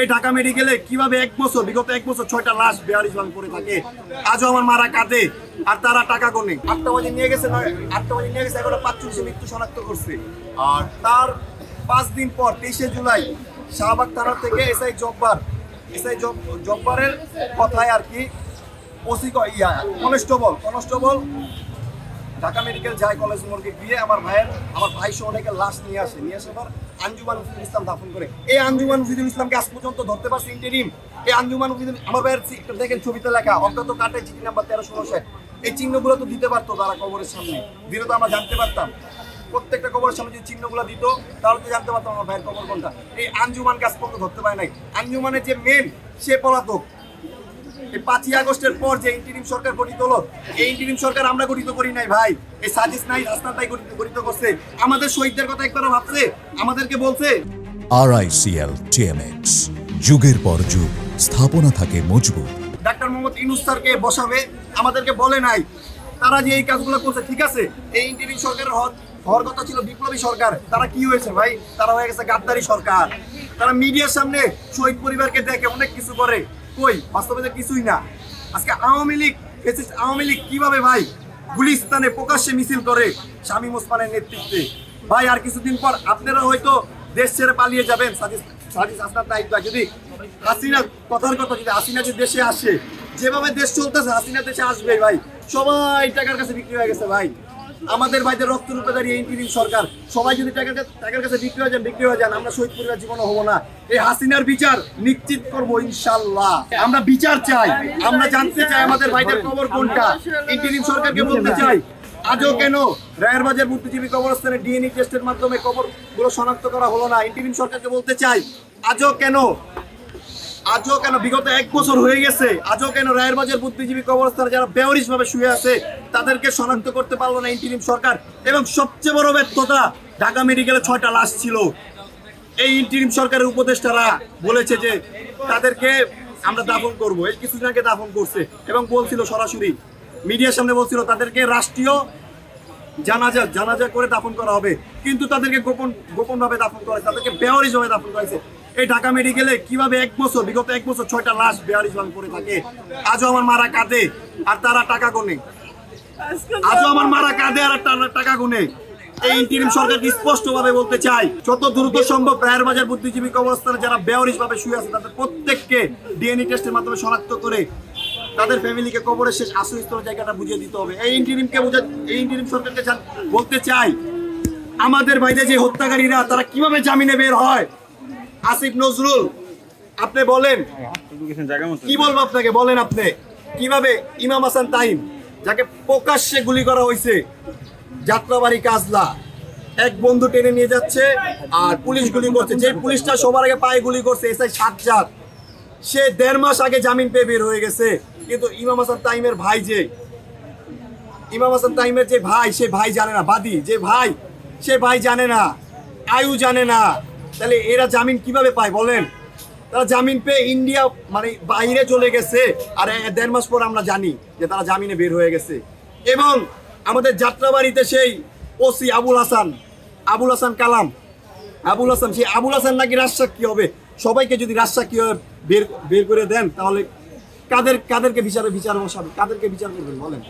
এই ঢাকা মেডিকেলে কিভাবে বিগত এক বছর 6টা লাশ বেয়ারিশ ভাবে পড়ে থাকে। আজও আমার মারা কাঁদে আর তারা টাকা গোনে। 8টা বাজে নিয়ে গেছে 11:45 মৃত্যু শনাক্ত করছে। আর তার 5 দিন পর 23শে জুলাই শাহবাগ থানা থেকে এসআই জব্বারের কথায় আর কি কনস্টেবল ঢাকা মেডিকেল যায় কলেজ মোড়ে গিয়ে আমার ভাই সহ অনেকে লাশ নিয়ে আসে পর আঞ্জুমান মুফিদুল ইসলাম দাফন করে। এই আঞ্জুমান মুফিদুল ইসলামকে আজ পর্যন্ত ধরতে পারছে ইন্টারিম। এই আঞ্জুমান মুফিদুল আমার ভাইয়ের দেখেন ছবিতে লেখা অজ্ঞাত কাটে চিঠি নাম্বার 1316। এই চিহ্নগুলো তো দিতে পারতো তারা কবরের সামনে, দিলে তো আমরা জানতে পারতাম। প্রত্যেকটা কবরের সামনে যদি চিহ্নগুলো দিত তাহলে তো জানতে পারতাম আমার ভাইয়ের কবর কোনটা। এই আঞ্জুমানকে আজ পর্যন্ত ধরতে পারে নাই। আঞ্জুমানের যে মেন সে পলাতক। এই 5ই আগস্টের পর যে ইন্টারিম সরকার গঠিত হলো, এই ইন্টারিম সরকার আমরা গঠিত করি নাই ভাই। এই সাজিস নাই রাস্তার তাই গঠিত করছে। আমাদের শহীদদের কথা একবারও ভাবছে? আমাদেরকে বলছে? RICL TMX, যুগের পর যুগ স্থাপনা থাকে মজবুত। ডাক্তার মোহাম্মদ ইউনূস স্যারকে বসাবে, আমাদেরকে বলে নাই। তারা যে এই কাজগুলো করছে ঠিক আছে, এই ইন্টারিম সরকারের হওয়ার কথা ছিল বিপ্লবী সরকার। তারা কি হয়েছে ভাই? তারা হয়ে গেছে গাদ্দারি সরকার। তারা মিডিয়ার সামনে শহীদ পরিবারকে দেখে অনেক কিছু করে, কই বাস্তবে কিছুই না। আজকে আওয়ামী লীগ কিভাবে ভাই গুলিস্তানে প্রকাশ্যে মিছিল করে শামীম ওসমানের নেতৃত্বে। ভাই আর কিছুদিন পর আপনারা হয়তো দেশ ছেড়ে পালিয়ে যাবেন। আপনার দায়িত্ব যদি হাসিনা যে দেশে আসে, যেভাবে দেশ চলতেছে হাসিনা দেশে আসবে ভাই। সবাই টাকার কাছে বিক্রি হয়ে গেছে ভাই। আমাদের ভাইদের রক্ত রূপে দাঁড়িয়ে ইন্টারিম সরকার সবাই যদি টাকার কাছে বিক্রি হয়ে যান আমরা শহীদ পরিবার জীবনও হবো না। এই হাসিনার বিচার নিশ্চিত করবো ইনশাল্লাহ। আমরা বিচার চাই, আমরা জানতে চাই আমাদের ভাইদের কবর কোনটা। ইন্টারিম সরকারকে বলতে চাই, আজও কেন রায়ের বাজার বুদ্ধিজীবী কবরস্থানে ডিএনএ টেস্টের মাধ্যমে কবরগুলো শনাক্ত করা হলো না? ইন্টারিম সরকারকে বলতে চাই, আজও কেন বিগত 1 বছর হয়ে গেছে, আজও কেন রায়ের বাজার বুদ্ধিজীবী কবরস্থানে যারা বেওয়ারিশ ভাবে শুয়ে আছে তাদেরকে শনাক্ত করতে পারলো না ইন্টারিম সরকার? এবং সবচেয়ে বড় ব্যর্থতা, ঢাকা মেডিকেলে 6টা লাশ ছিল। এই ইন্টারিম সরকারের উপদেষ্টারা বলেছে যে তাদেরকে আমরা দাফন করবো। এই কিছুদিন আগে দাফন করছে এবং বলছিল সরাসরি মিডিয়ার সামনে বলছিল তাদেরকে রাষ্ট্রীয় জানাজা করে দাফন করা হবে, কিন্তু তাদেরকে গোপনভাবে দাফন করা হয়েছে, তাদেরকে বেওয়ারিশ ভাবে দাফন করা হয়েছে। এই ঢাকা মেডিকেলে কিভাবে বিগত এক বছর 6টা লাশ বেয়ারিশ ভাবে পড়ে থাকে। আজও আমার মারা কাঁদে আর তারা টাকা গোনে। এই ইন্টারিম সরকারকে স্পষ্টভাবে বলতে চাই, যত দ্রুত সম্ভব রায়ের বাজার বুদ্ধিজীবী কবরস্থানে যারা বেওয়ারিশ ভাবে শুয়ে আছে তাদের প্রত্যেককে ডিএনএ টেস্টের মাধ্যমে শনাক্ত করে তাদের ফ্যামিলিকে কবরের শেষ আশ্রয়স্থলের জায়গাটা বুঝিয়ে দিতে হবে। এই ইন্টারিম সরকারকে বলতে চাই, আমাদের বাইরে যে হত্যাকারীরা তারা কিভাবে জামিনে বের হয়। আসিফ নজরুল, আপনি বলেন, কি বলবো আপনাকে, বলেন আপনি কিভাবে ইমাম হাসান তাইম যাকে প্রকাশ্যে গুলি করা হয়েছে যাত্রাবাড়ি কাজলা, এক বন্ধু টেনে নিয়ে যাচ্ছে আর পুলিশ গুলি করছে। যে পুলিশটা সবার আগে পায়ে গুলি করছে এসআই সাজ্জাদ, সে 1.5 মাস আগে জামিন পেয়ে বের হয়ে গেছে। কিন্তু ইমাম হাসান তাইমের যে ভাই সে ভাই জানে না, বাদী যে ভাই সে ভাই জানে না, আয়ু জানে না। তাহলে এরা জামিন কিভাবে পায় বলেন? তারা জামিন পেয়ে ইন্ডিয়া মানে বাইরে চলে গেছে আর 1.5 মাস পর আমরা জানি যে তারা জামিনে বের হয়ে গেছে। এবং আমাদের যাত্রাবাড়িতে সেই ওসি আবুল হাসান কালাম, সেই আবুল হাসান নাকি রাজসাক্ষী হবে। সবাইকে যদি রাজসাক্ষী বের করে দেন তাহলে কাদেরকে বিচার বসাবে, কাদেরকে বিচার করবেন বলেন?